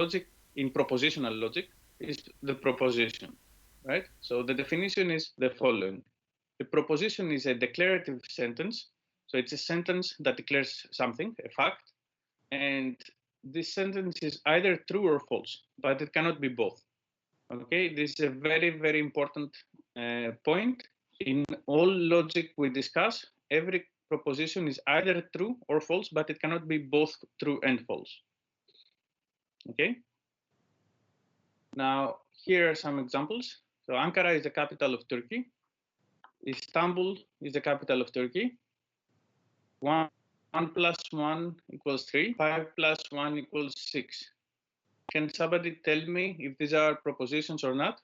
logic, in propositional logic, is the proposition, right? So the definition is the following. The proposition is a declarative sentence. So it's a sentence that declares something, a fact, and this sentence is either true or false, but it cannot be both. Okay, this is a very, very important point. In all logic we discuss, every proposition is either true or false, but it cannot be both true and false. Okay. Now, here are some examples. So Ankara is the capital of Turkey. Istanbul is the capital of Turkey. 1 plus 1 equals 3. 5 plus 1 equals 6. Can somebody tell me if these are propositions or not?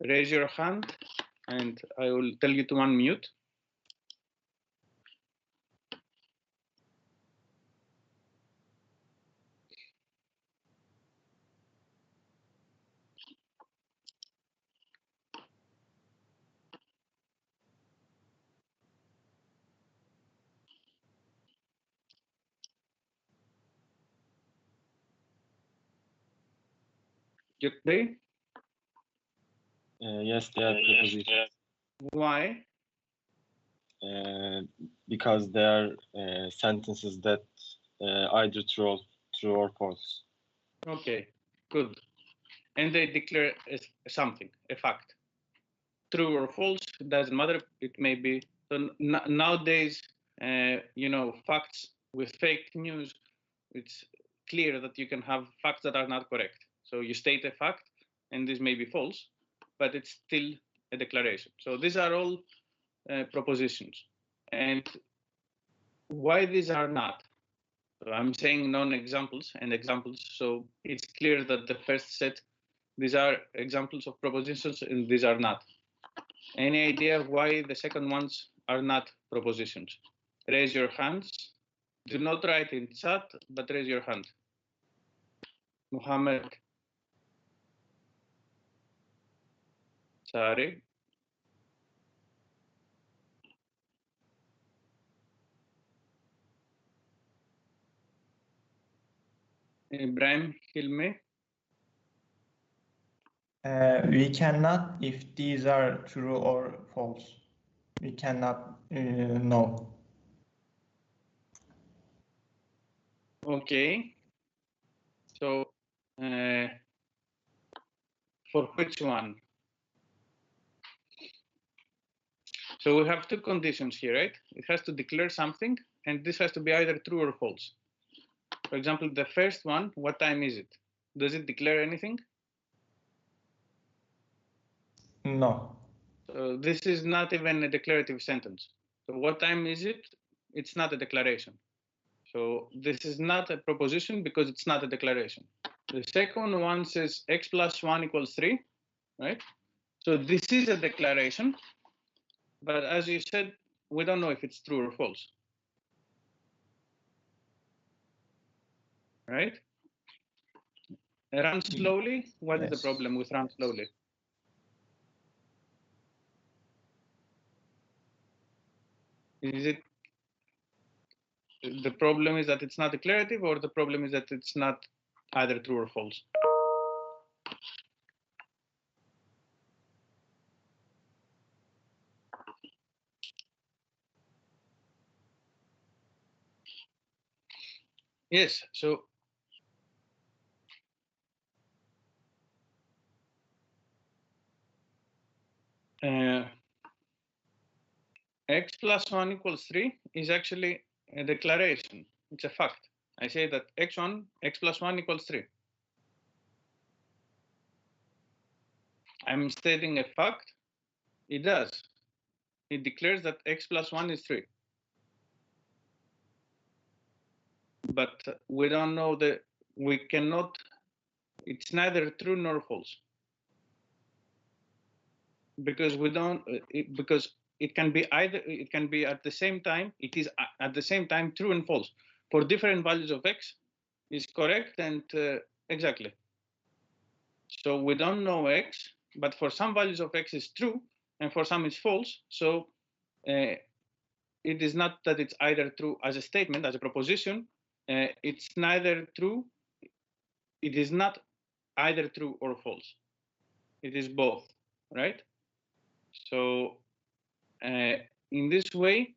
Raise your hand and I will tell you to unmute. Okay. Yes, they are propositions. Why? Because they are sentences that either true or false. Okay, good. And they declare something, a fact. True or false, it doesn't matter. It may be. So nowadays, facts with fake news, it's clear that you can have facts that are not correct. So you state a fact, and this may be false, but it's still a declaration. So these are all propositions. And why these are not? So I'm saying non-examples and examples. So it's clear that the first set, these are examples of propositions and these are not. Any idea why the second ones are not propositions? Raise your hands. Do not write in chat, but raise your hand. Muhammad. Sorry. Ibrahim Hilmi. We cannot if these are true or false. We cannot know. Okay. So for which one? So we have two conditions here, right? It has to declare something, and this has to be either true or false. For example, the first one, what time is it? Does it declare anything? No. So this is not even a declarative sentence. So what time is it? It's not a declaration. So this is not a proposition because it's not a declaration. The second one says x plus 1 equals 3, right? So this is a declaration, but as you said, we don't know if it's true or false, right? Run slowly. What is the problem with run slowly? Is it the problem is that it's not declarative, or the problem is that it's not either true or false? Yes, so x plus 1 equals 3 is actually a declaration. It's a fact. I say that x plus 1 equals 3. I'm stating a fact. It does. It declares that x plus 1 is 3. But we don't know we cannot, it's neither true nor false. Because we don't, because it can be either, it can be at the same time, it is at the same time true and false. For different values of x is correct and exactly. So we don't know x, but for some values of x is true and for some it's false. So it is not that it's either true as a statement, as a proposition. It's neither true. It is not either true or false. It is both, right? So in this way,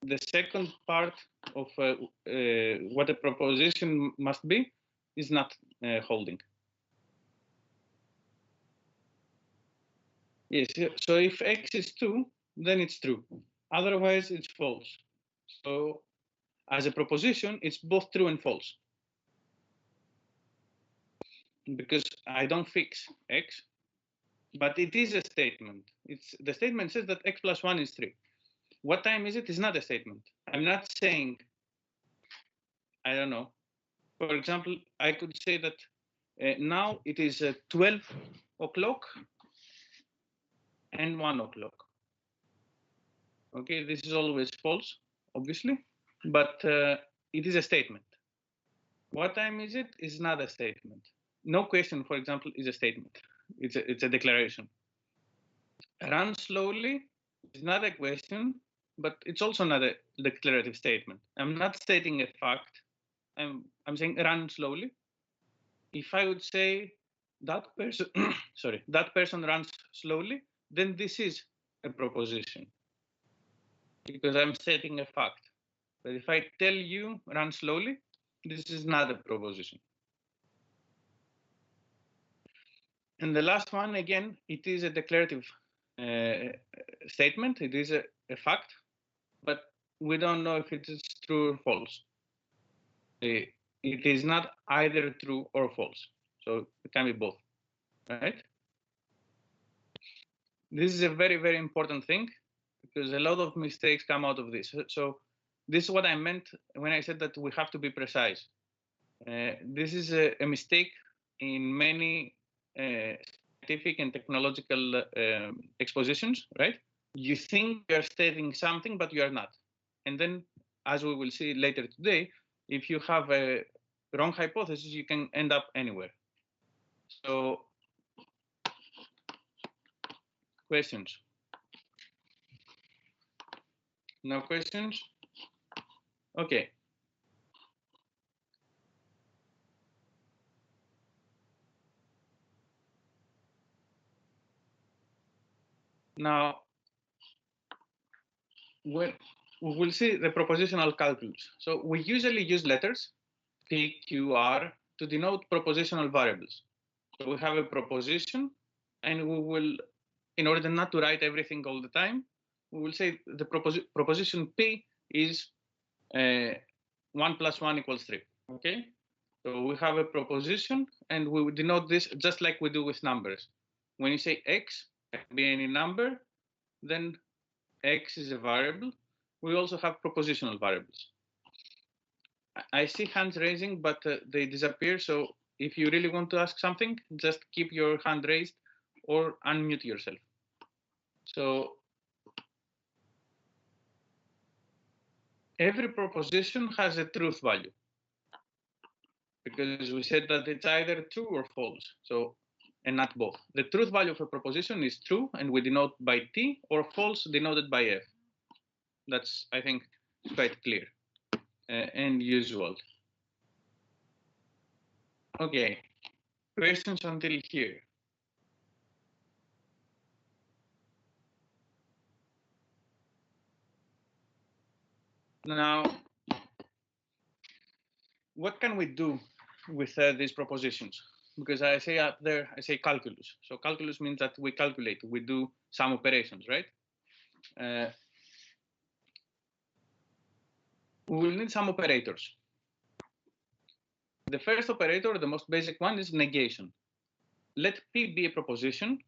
the second part of what a proposition must be is not holding. Yes, so if x is 2, then it's true. Otherwise, it's false. So as a proposition, it's both true and false. Because I don't fix x, but it is a statement. The statement says that x plus 1 is 3. What time is it? Is not a statement. I'm not saying, I don't know. For example, I could say that now it is 12 o'clock and 1 o'clock. Okay, this is always false, obviously, but it is a statement. What time is it? Is not a statement. No question, for example, is a statement. It's a declaration. Run slowly is not a question, but it's also not a declarative statement. I'm not stating a fact. I'm saying run slowly. If I would say that person, sorry, that person runs slowly, then this is a proposition because I'm stating a fact. But if I tell you run slowly, this is not a proposition. And the last one, again, it is a declarative statement. It is a fact, but we don't know if it is true or false. It is not either true or false. So it can be both, right? This is a very, very important thing because a lot of mistakes come out of this. So this is what I meant when I said that we have to be precise. This is a mistake in many scientific and technological expositions, right? You think you're stating something, but you are not. And then, as we will see later today, if you have a wrong hypothesis, you can end up anywhere. So, questions? No questions? Okay. Now, we will see the propositional calculus. So we usually use letters, P, Q, R, to denote propositional variables. So we have a proposition, and we will, in order not to write everything all the time, we will say the proposition P is 1 plus 1 equals 3. Okay? So we have a proposition, and we would denote this just like we do with numbers. When you say x can be any number, then x is a variable. We also have propositional variables. I see hands raising, but they disappear. So if you really want to ask something, just keep your hand raised or unmute yourself. So every proposition has a truth value because we said that it's either true or false. So, and not both. The truth value of a proposition is true, and we denote by T, or false denoted by F. That's, I think, quite clear and usual. Okay, questions until here? Now, what can we do with these propositions? Because I say up there, I say calculus. So calculus means that we calculate, we do some operations, right? We will need some operators. The first operator, the most basic one, is negation. Let P be a proposition.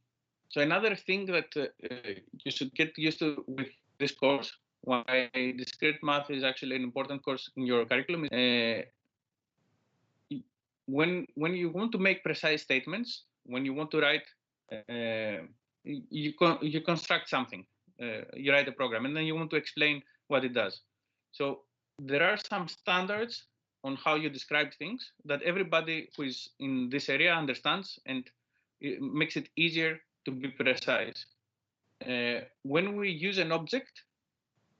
So another thing that you should get used to with this course, why discrete math is actually an important course in your curriculum, is when you want to make precise statements, when you want to write, you construct something, you write a program, and then you want to explain what it does. So there are some standards on how you describe things that everybody who is in this area understands, and it makes it easier to be precise. When we use an object,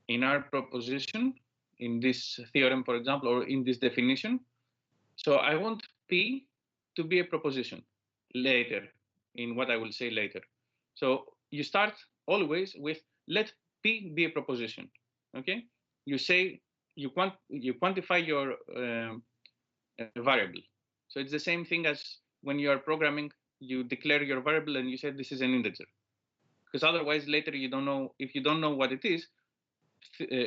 in our proposition, in this theorem, for example, or in this definition. So I want P to be a proposition later in what I will say later. So you start always with let P be a proposition. Okay, you say you quantify your variable. So it's the same thing as when you are programming, you declare your variable and you say this is an integer. Because otherwise later you don't know, if you don't know what it is,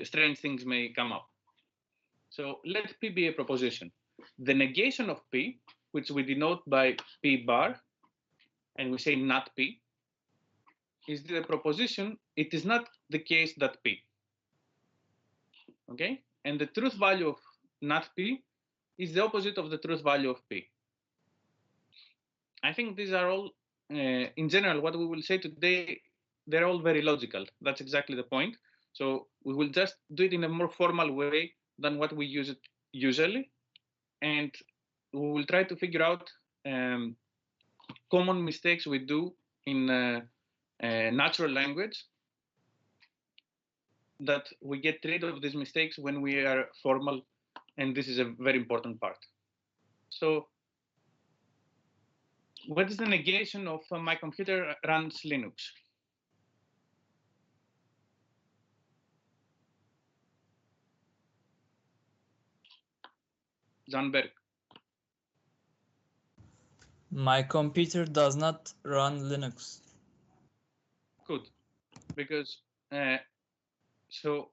strange things may come up. So let P be a proposition. The negation of P, which we denote by P bar, and we say not P, is the proposition, it is not the case that P. Okay? And the truth value of not P is the opposite of the truth value of P. I think these are all, in general, what we will say today, they're all very logical. That's exactly the point. So we will just do it in a more formal way than what we use it usually. And we will try to figure out common mistakes we do in natural language, that we get rid of these mistakes when we are formal, and this is a very important part. So what is the negation of my computer runs Linux? Janberg. My computer does not run Linux. Good, because so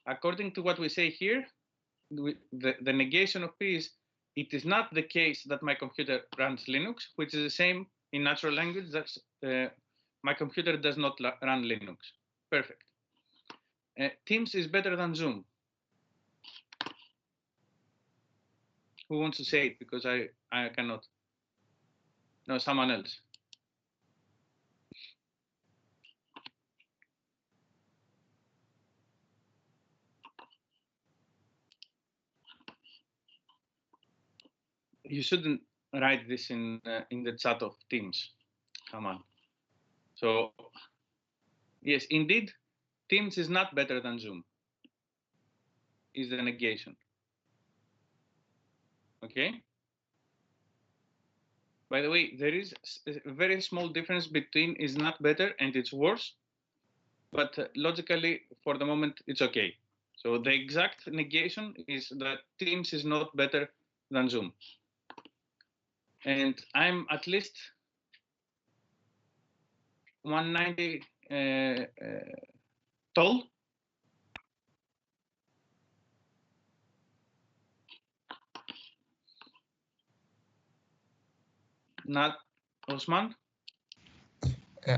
according to what we say here, the negation of P is, it is not the case that my computer runs Linux, which is the same in natural language. That's my computer does not run Linux. Perfect. Teams is better than Zoom. Who wants to say it? Because I cannot. No, someone else. You shouldn't write this in the chat of Teams. Come on. So yes, indeed, Teams is not better than Zoom. Is the negation. Okay. By the way, there is a very small difference between is not better and it's worse, but logically, for the moment, it's okay. So the exact negation is that Teams is not better than Zoom. And I'm at least 190 tall. Not Osman.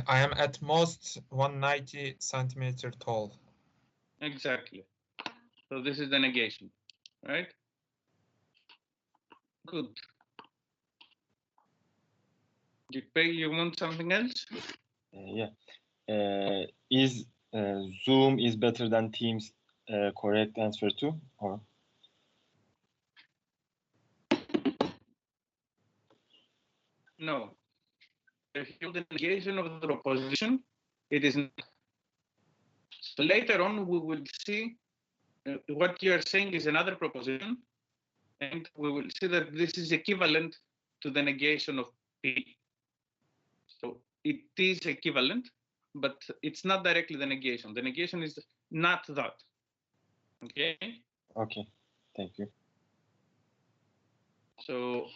I am at most 190 centimeter tall. Exactly. So this is the negation, right? Good. You want something else? Yeah. Is Zoom is better than Teams correct answer too? Or No. If you want the negation of the proposition, it is not. So later on, we will see what you are saying is another proposition, and we will see that this is equivalent to the negation of P. So it is equivalent, but it's not directly the negation. The negation is not that. Okay? okay, thank you. So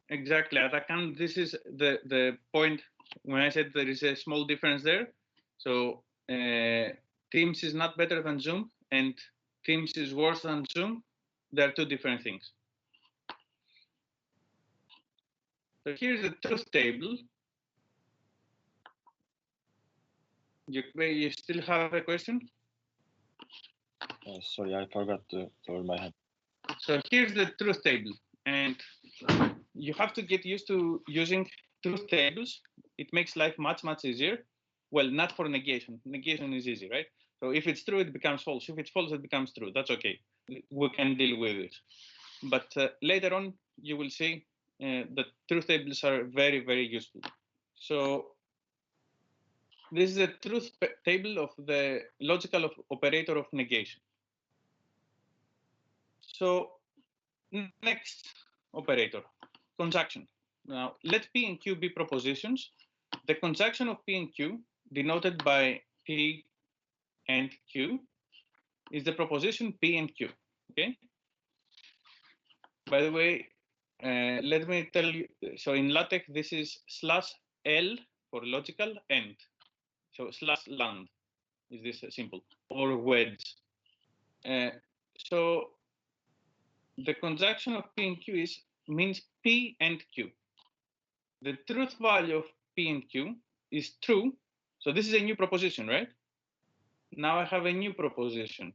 exactly, Atakan, this is the point when I said there is a small difference there. So Teams is not better than Zoom and Teams is worse than Zoom. They're two different things. So here's the truth table. You still have a question? Sorry, I forgot to lower my hand. So here's the truth table, and you have to get used to using truth tables. It makes life much, much easier. Well, not for negation. Negation is easy, right? So if it's true, it becomes false. If it's false, it becomes true. That's okay. We can deal with it. But later on, you will see the truth tables are very, very useful. So this is a truth table of the logical operator of negation. So next operator, conjunction. Now let P and Q be propositions. The conjunction of P and Q, denoted by P and Q, is the proposition P and Q. Okay. By the way, let me tell you. So in LaTeX, this is /L for logical and. So /land is this simple, or wedge. So the conjunction of P and Q means P and Q. The truth value of P and Q is true. So this is a new proposition, right? Now I have a new proposition.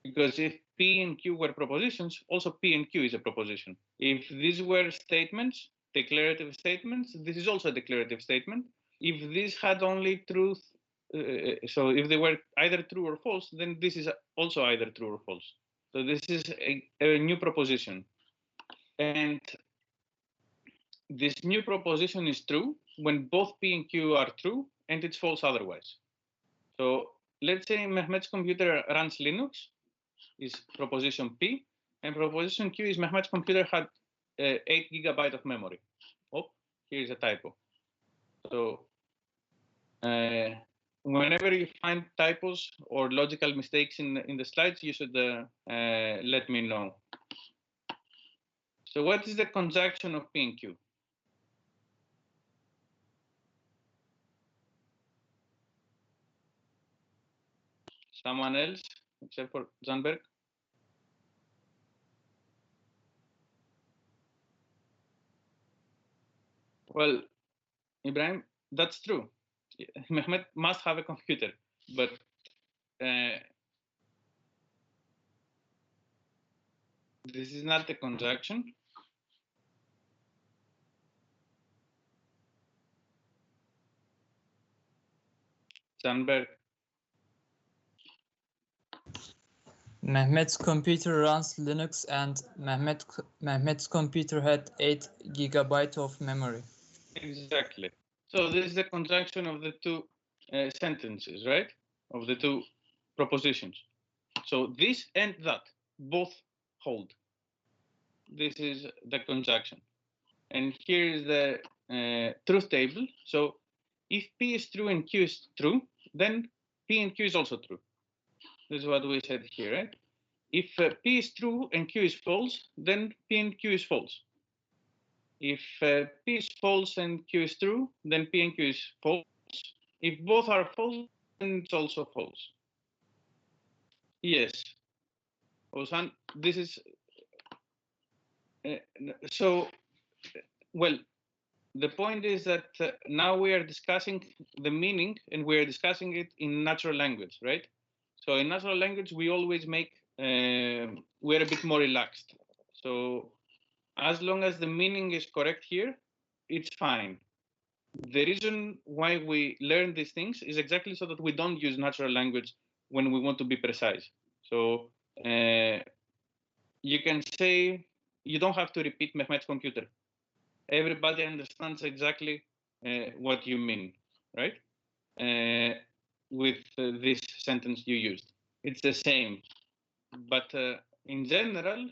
Because if P and Q were propositions, also P and Q is a proposition. If these were statements, declarative statements, this is also a declarative statement. If these had only truth, so if they were either true or false, then this is also either true or false. So this is a new proposition. And this new proposition is true when both P and Q are true and it's false otherwise. So let's say Mehmet's computer runs Linux, is proposition P, and proposition Q is Mehmet's computer had 8 GB of memory. Oh, here's a typo. So whenever you find typos or logical mistakes in the slides, you should let me know. So what is the conjunction of P and Q? Someone else, except for Zandberg? Well, Ibrahim, that's true. Mehmet must have a computer, but this is not a conjunction. Zandberg. Mehmet's computer runs Linux and Mehmet's computer had 8 GB of memory. Exactly. So this is the conjunction of the two sentences, right? Of the two propositions. So this and that both hold. This is the conjunction. And here is the truth table. So if P is true and Q is true, then P and Q is also true. This is what we said here, right? If P is true and Q is false, then P and Q is false. If P is false and Q is true, then P and Q is false. If both are false, then it's also false. Yes. Ozan, this is so, well, the point is that now we are discussing the meaning and we are discussing it in natural language, right? So in natural language, we always make, we're a bit more relaxed. So as long as the meaning is correct here, it's fine. The reason why we learn these things is exactly so that we don't use natural language when we want to be precise. So you can say, you don't have to repeat Mehmet's computer. Everybody understands exactly what you mean, right? With this sentence you used. It's the same. But in general,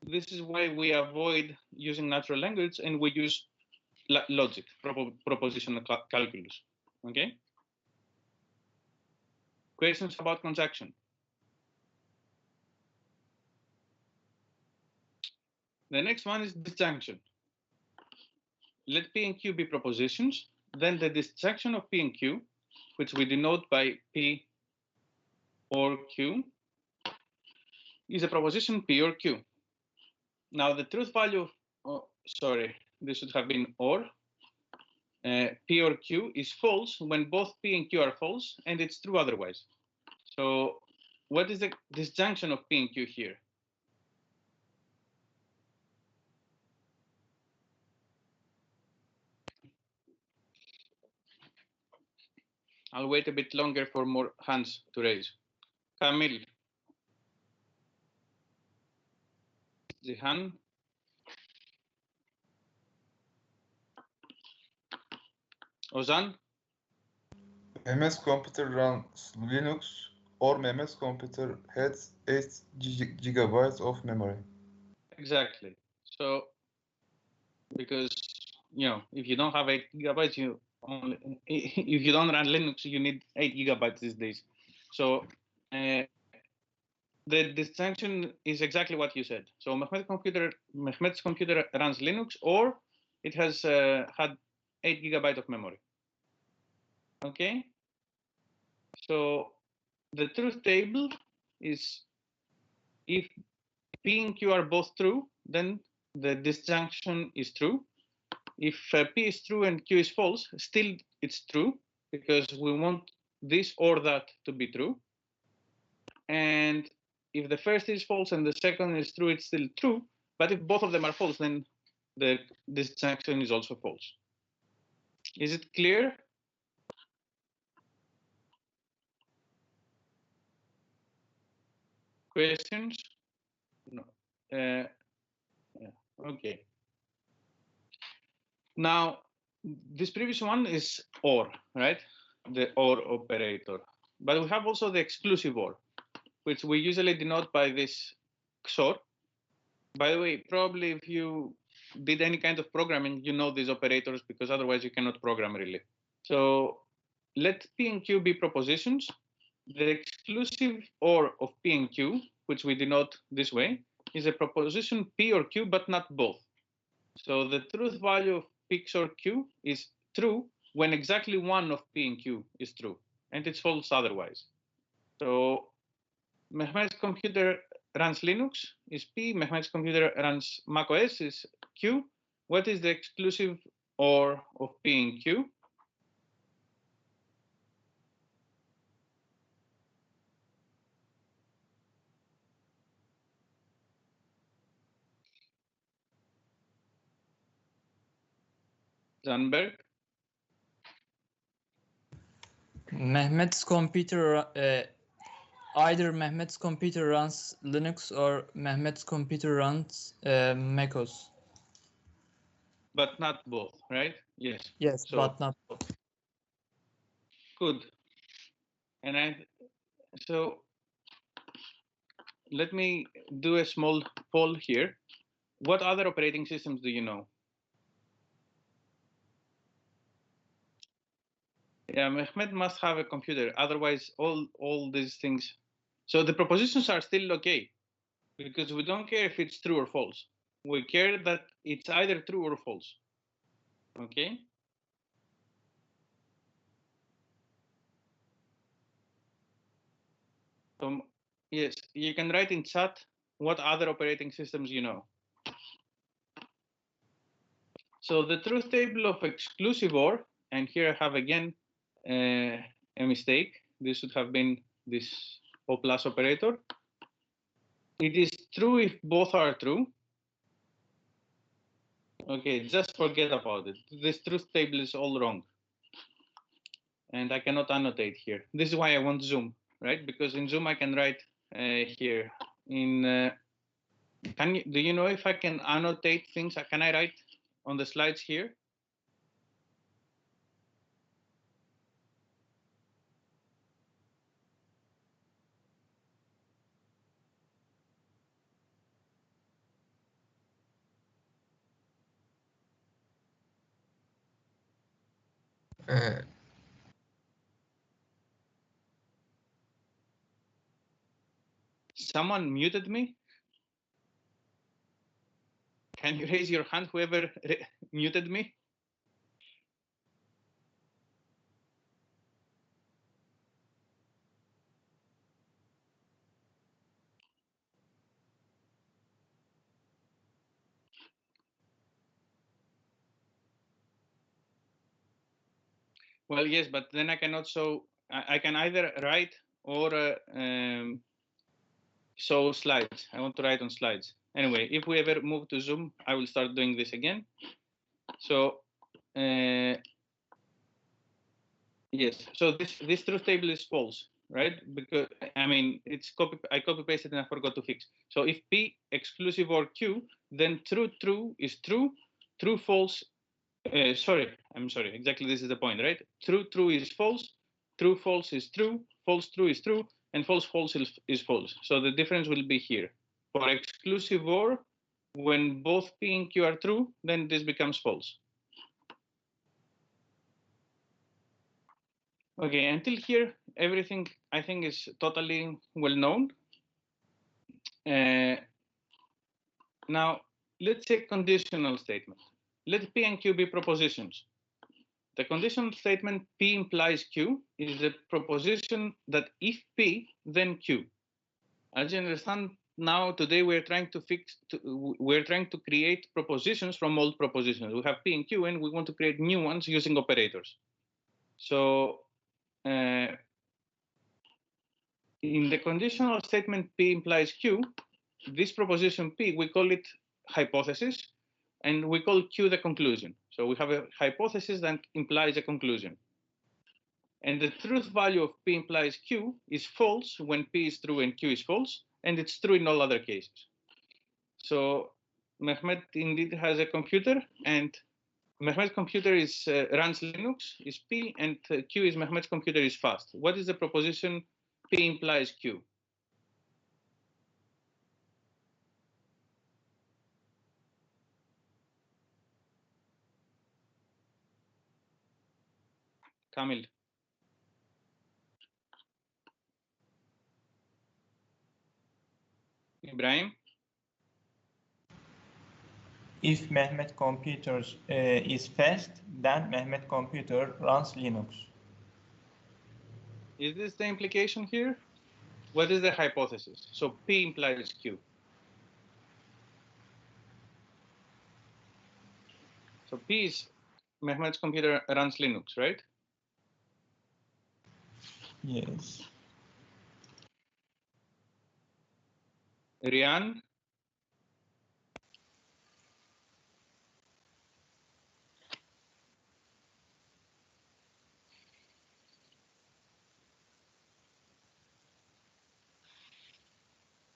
this is why we avoid using natural language and we use logic, propositional calculus. Okay? Questions about conjunction? The next one is disjunction. Let P and Q be propositions, then the disjunction of P and Q, which we denote by P or Q, is a proposition P or Q. Now the truth value of, sorry, this should have been or. P or Q is false when both P and Q are false, and it's true otherwise. So what is the disjunction of P and Q here? I'll wait a bit longer for more hands to raise. Camille. Jihan. Ozan? Mehmet's computer runs Linux, or Mehmet's computer has 8 gigabytes of memory. Exactly. So, because if you don't have 8 gigabytes, if you don't run Linux, you need 8 gigabytes these days. So the distinction is exactly what you said. So Mehmet's computer runs Linux, or it has had 8 gigabytes of memory. Okay. So the truth table is if P and Q are both true, then the disjunction is true. If P is true and Q is false, still it's true because we want this or that to be true. And if the first is false and the second is true, it's still true. But if both of them are false, then the disjunction is also false. Is it clear? Questions? No. Yeah. Okay. Now, this previous one is OR, right? The OR operator. But we have also the exclusive OR, which we usually denote by this XOR. By the way, probably if you did any kind of programming, you know these operators because otherwise you cannot program really. So let P and Q be propositions. The exclusive OR of P and Q, which we denote this way, is a proposition P or Q, but not both. So the truth value of P XOR Q is true when exactly one of P and Q is true, and it's false otherwise. So Mehmet's computer runs Linux is P, Mehmet's computer runs macOS is Q. What is the exclusive OR of P and Q? Zandberg? Mehmet's computer, either Mehmet's computer runs Linux or Mehmet's computer runs macOS. But not both, right? Yes. Yes, So, but not both. good. And so let me do a small poll here. What other operating systems do you know? Yeah, Mehmet must have a computer. Otherwise, all these things. So the propositions are still okay because we don't care if it's true or false. We care that it's either true or false. Okay. Yes, you can write in chat what other operating systems you know. So the truth table of exclusive OR, and here I have again a mistake. This should have been this O plus operator. It is true if both are true. Okay, just forget about it. This truth table is all wrong. And I cannot annotate here. This is why I want Zoom, right? Because in Zoom I can write here. Do you know if I can annotate things? Can I write on the slides here? Someone muted me. Can you raise your hand, whoever muted me? Well, yes, but then I can also, I can either write or show slides. I want to write on slides. Anyway, if we ever move to Zoom, I will start doing this again. So yes, so this truth table is false, right? Because I mean I copy pasted and I forgot to fix. So if P exclusive or Q, then true is true, true false Sorry, I'm sorry. Exactly, this is the point, right? True, true is false. True, false is true. False, true is true. And false, false is false. So the difference will be here. For exclusive OR, when both P and Q are true, then this becomes false. Okay, until here, everything I think is totally well known. Now, let's say conditional statement. Let P and Q be propositions. The conditional statement P implies Q is the proposition that if P, then Q. As you understand, now today we're trying to create propositions from old propositions. We have P and Q, and we want to create new ones using operators. So in the conditional statement P implies Q, this proposition P, we call it hypothesis, and we call Q the conclusion. So we have a hypothesis that implies a conclusion. And the truth value of P implies Q is false when P is true and Q is false, and it's true in all other cases. So Mehmet indeed has a computer, and Mehmet's computer runs Linux, is P, and Q is Mehmet's computer is fast. What is the proposition P implies Q? Kamil. Ibrahim. If Mehmet computer is fast, then Mehmet computer runs Linux. Is this the implication here? What is the hypothesis? So P implies Q. So P is Mehmet's computer runs Linux, right? Yes. Rian.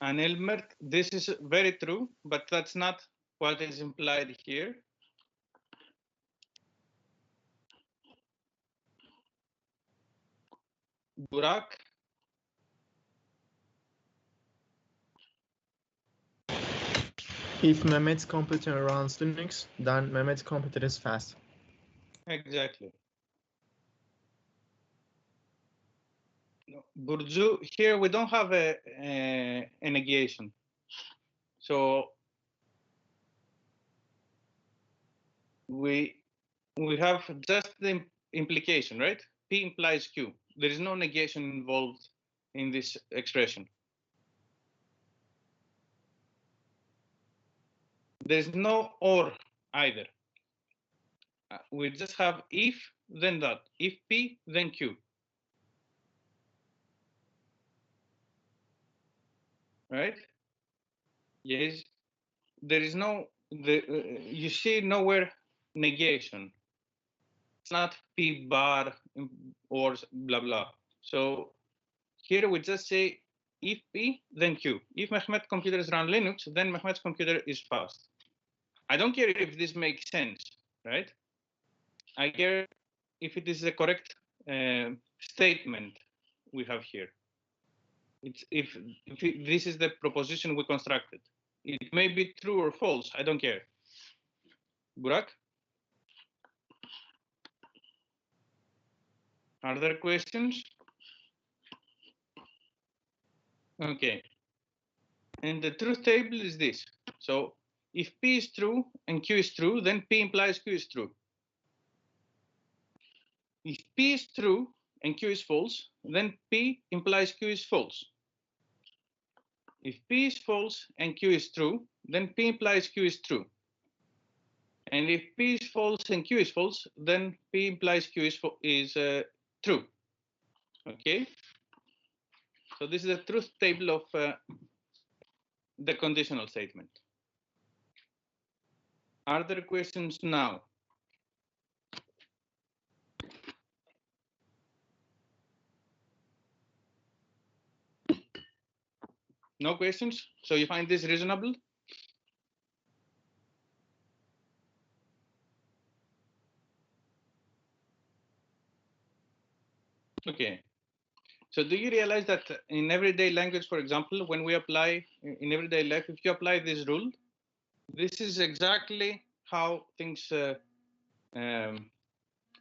And Elmer, this is very true, but that's not what is implied here. Burak. If Mehmet's computer runs Linux, then Mehmet's computer is fast. Exactly. Burcu, here we don't have a negation. So we have just the implication, right? P implies Q. There is no negation involved in this expression. There's no or either. We just have if, then that. If P, then Q. Right? Yes. There is no, you see nowhere negation. It's not P bar or blah, blah. So here we just say if P, then Q. If Mehmet computers run Linux, then Mehmet's computer is fast. I don't care if this makes sense, right? I care if it is the correct statement we have here. It's if this is the proposition we constructed. It may be true or false, I don't care. Burak? Are there questions? Okay. And the truth table is this. So if P is true and Q is true, then P implies Q is true. If P is true and Q is false, then P implies Q is false. If P is false and Q is true, then P implies Q is true. And if P is false and Q is false, then P implies Q is true. Okay? So this is the truth table of the conditional statement. Are there questions now? No questions? So you find this reasonable? Okay. So do you realize that in everyday language, for example, when we apply in everyday life, if you apply this rule, this is exactly how things.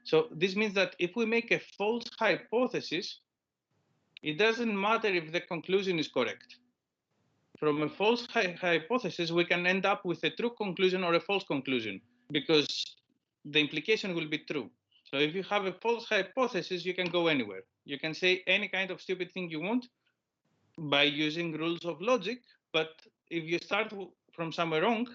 So this means that if we make a false hypothesis, it doesn't matter if the conclusion is correct. From a false hypothesis, we can end up with a true conclusion or a false conclusion because the implication will be true. So if you have a false hypothesis, you can go anywhere. You can say any kind of stupid thing you want by using rules of logic. But if you start from somewhere wrong,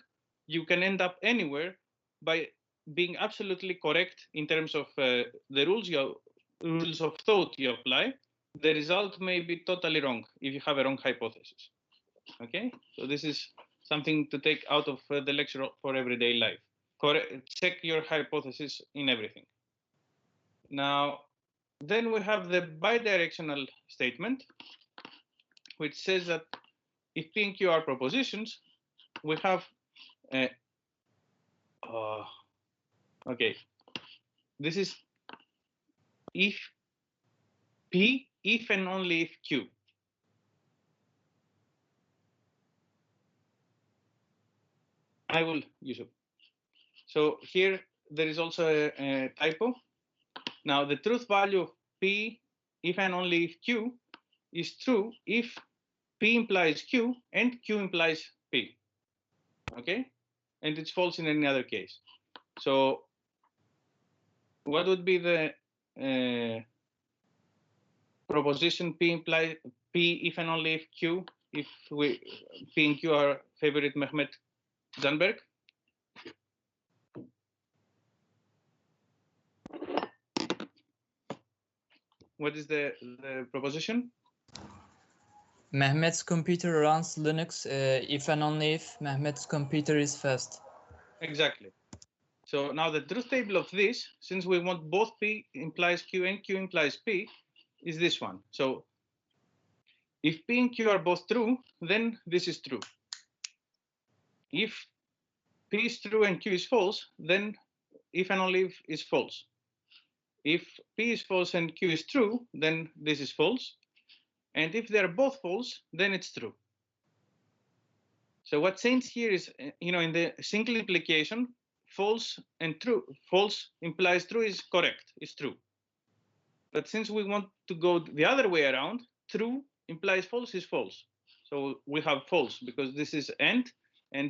you can end up anywhere by being absolutely correct in terms of the rules of thought you apply. The result may be totally wrong if you have a wrong hypothesis. Okay, so this is something to take out of the lecture for everyday life. Check your hypothesis in everything. Now, then we have the bidirectional statement, which says that if P and Q are propositions, we have okay, this is if P, if and only if Q. I will use it. So here there is also a typo. Now the truth value of P, if and only if Q, is true if P implies Q and Q implies P. Okay, and it's false in any other case. So what would be the proposition P implies P if and only if Q, if P and Q are favorite Mehmet Janberg? What is the proposition? Mehmet's computer runs Linux if and only if Mehmet's computer is fast. Exactly. So now the truth table of this, since we want both P implies Q and Q implies P, is this one. So if P and Q are both true, then this is true. If P is true and Q is false, then if and only if is false. If P is false and Q is true, then this is false. And if they're both false, then it's true. So what changed here is, in the single implication, false and true, false implies true is correct, is true. But since we want to go the other way around, true implies false is false. So we have false because this is and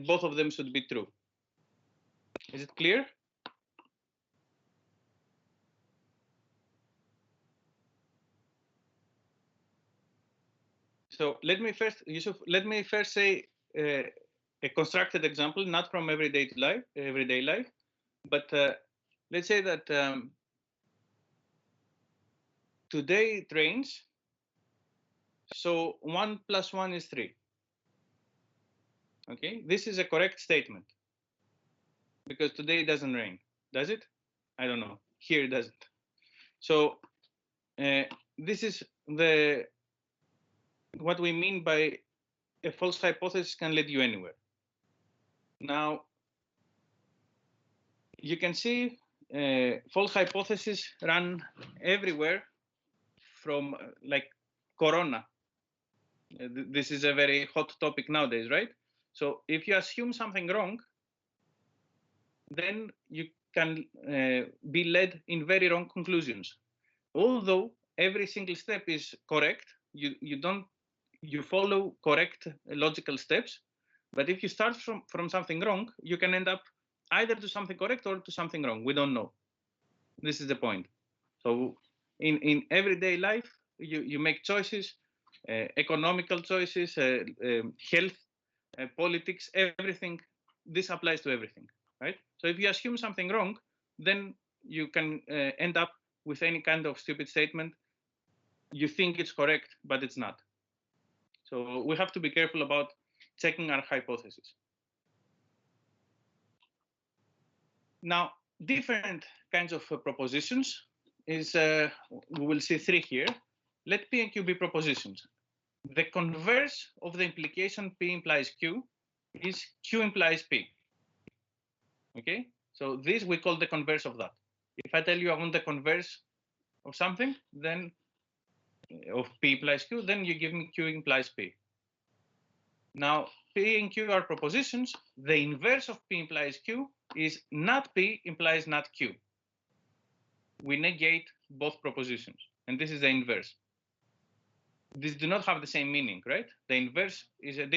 both of them should be true. Is it clear? So let me first, Yusuf, say a constructed example, not from everyday life, but let's say that today it rains, so 1 + 1 is 3. Okay, this is a correct statement because today it doesn't rain, does it? I don't know. Here it doesn't. So this is what we mean by a false hypothesis can lead you anywhere. Now, you can see false hypotheses run everywhere from like Corona. This is a very hot topic nowadays, right? So if you assume something wrong, then you can be led in very wrong conclusions. Although every single step is correct, you follow correct logical steps. But if you start from something wrong, you can end up either to something correct or to something wrong. We don't know. This is the point. So in everyday life, you make choices, economical choices, health, politics, everything. This applies to everything, right? So if you assume something wrong, then you can end up with any kind of stupid statement. You think it's correct, but it's not. So we have to be careful about checking our hypothesis. Now, different kinds of propositions is, we will see 3 here. Let P and Q be propositions. The converse of the implication P implies Q is Q implies P. Okay, so this we call the converse of that. If I tell you I want the converse of something, then of P implies Q, then you give me Q implies P. Now, P and Q are propositions. The inverse of P implies Q is not P implies not Q. We negate both propositions, and this is the inverse. These do not have the same meaning, right? The inverse is it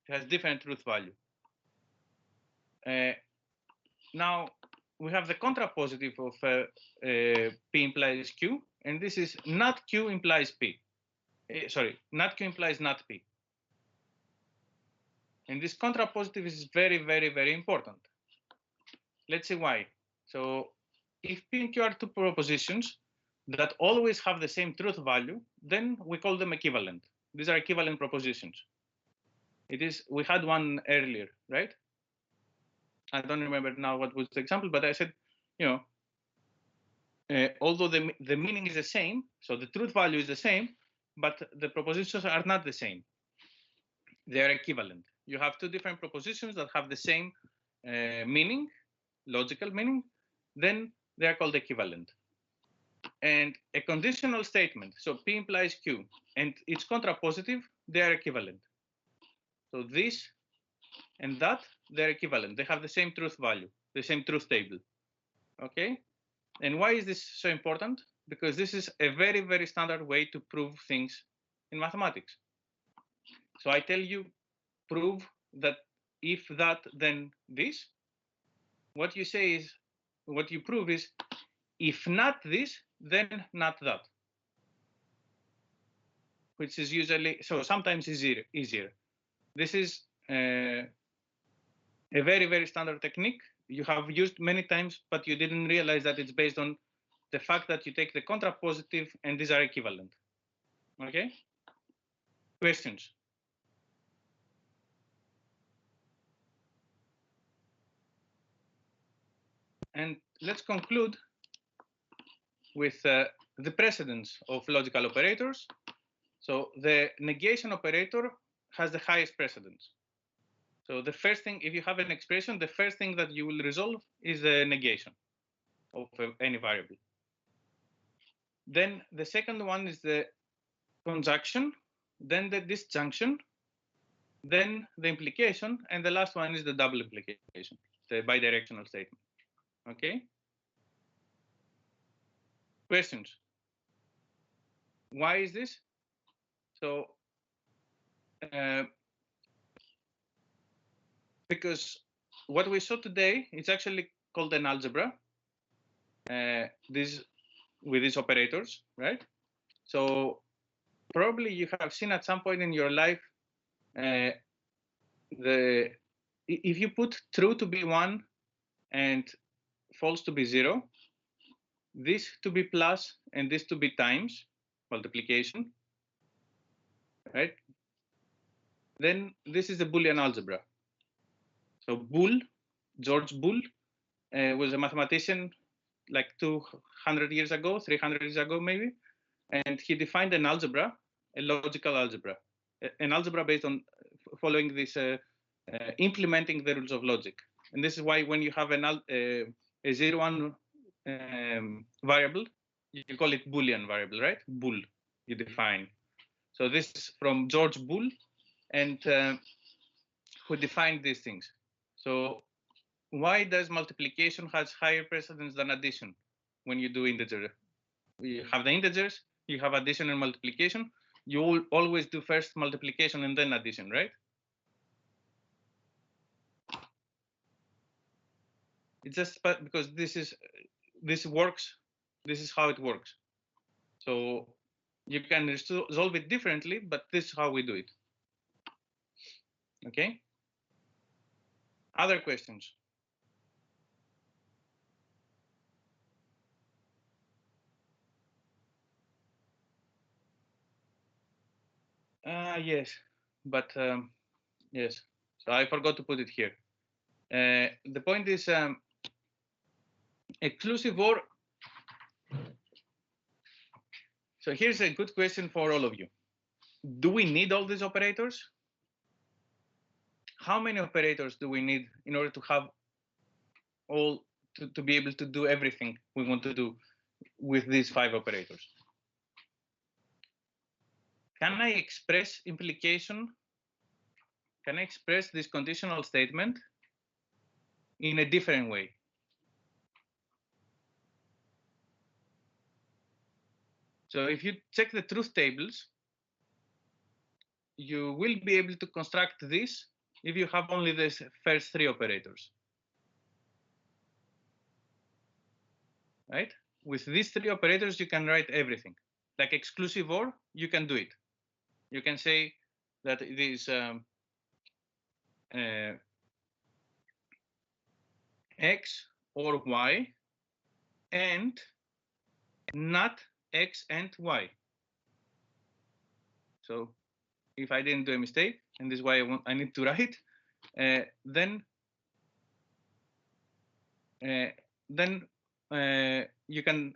has different truth value. Now, we have the contrapositive of P implies Q, and this is not Q implies P. Sorry, not Q implies not P. And this contrapositive is very, very, very important. Let's see why. So if P and Q are two propositions that always have the same truth value, then we call them equivalent. These are equivalent propositions. We had one earlier, right? I don't remember now what was the example, but I said, although the meaning is the same, so the truth value is the same, but the propositions are not the same. They are equivalent. You have two different propositions that have the same meaning, logical meaning, then they are called equivalent. And a conditional statement, so P implies Q, and it's contrapositive, they are equivalent. So this and that, they're equivalent. They have the same truth value, the same truth table. Okay? And why is this so important? Because this is a very, very standard way to prove things in mathematics. So I tell you, prove that if that, then this. What you say is, what you prove is, if not this, then not that. Which is usually, so sometimes easier. This is a very, very standard technique you have used many times, but you didn't realize that it's based on the fact that you take the contrapositive and these are equivalent. Okay? Questions? And let's conclude with the precedence of logical operators. So the negation operator has the highest precedence. So the first thing, if you have an expression, the first thing that you will resolve is the negation of any variable. Then the second one is the conjunction, then the disjunction, then the implication, and the last one is the double implication, the bidirectional statement. Okay? Questions? Why is this? So, because what we saw today is actually called an algebra, with these operators, right? So probably you have seen at some point in your life, if you put true to be 1 and false to be 0, this to be plus and this to be times, multiplication, right? Then this is a Boolean algebra. So Boole, George Boole, was a mathematician like 200 years ago, 300 years ago maybe, and he defined an algebra, a logical algebra, an algebra based on following this, implementing the rules of logic. And this is why when you have a 0, 1 variable, you call it Boolean variable, right? Boole, you define. So this is from George Boole, and who defined these things. So why does multiplication has higher precedence than addition when you do integer? You have the integers, you have addition and multiplication. You will always do first multiplication and then addition, right? It's just because this works. This is how it works. So you can resolve it differently, but this is how we do it. Okay. Other questions? Yes, but yes. So I forgot to put it here. The point is exclusive OR. So here's a good question for all of you. Do we need all these operators? How many operators do we need in order to have all, to be able to do everything we want to do with these 5 operators? can I express implication? Can I express this conditional statement in a different way? So if you check the truth tables, you will be able to construct this if you have only the first three operators. Right? With these three operators, you can write everything. Like exclusive OR, you can do it. You can say that it is X or Y and not X and Y. So if I didn't do a mistake, and this is why I need to write, then you can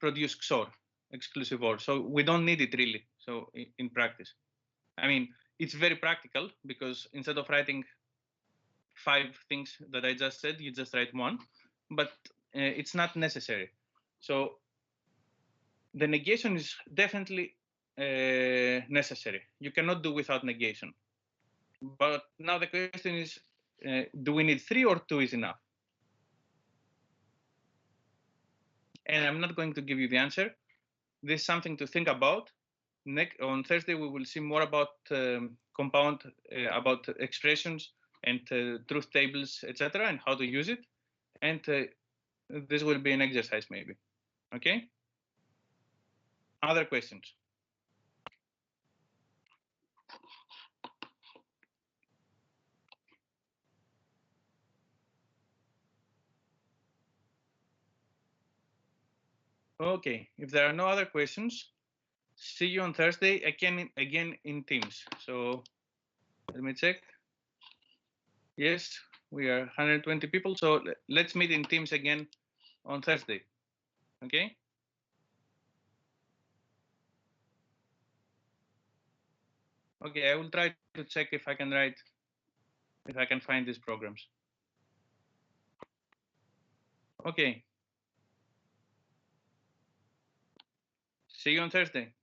produce XOR, exclusive OR. So we don't need it really. So in practice, I mean, it's very practical because instead of writing 5 things that I just said, you just write 1, but it's not necessary. So the negation is definitely necessary. You cannot do without negation. But now the question is, do we need 3 or 2 is enough? And I'm not going to give you the answer. This is something to think about. On Thursday, we will see more about compound, about expressions and truth tables, etc., and how to use it. And this will be an exercise maybe. Okay? Other questions? Okay, if there are no other questions, see you on Thursday again in Teams. So let me check. Yes, we are 120 people. So let's meet in Teams again on Thursday. Okay? Okay, I will try to check if I can find these programs. Okay. See you on Thursday.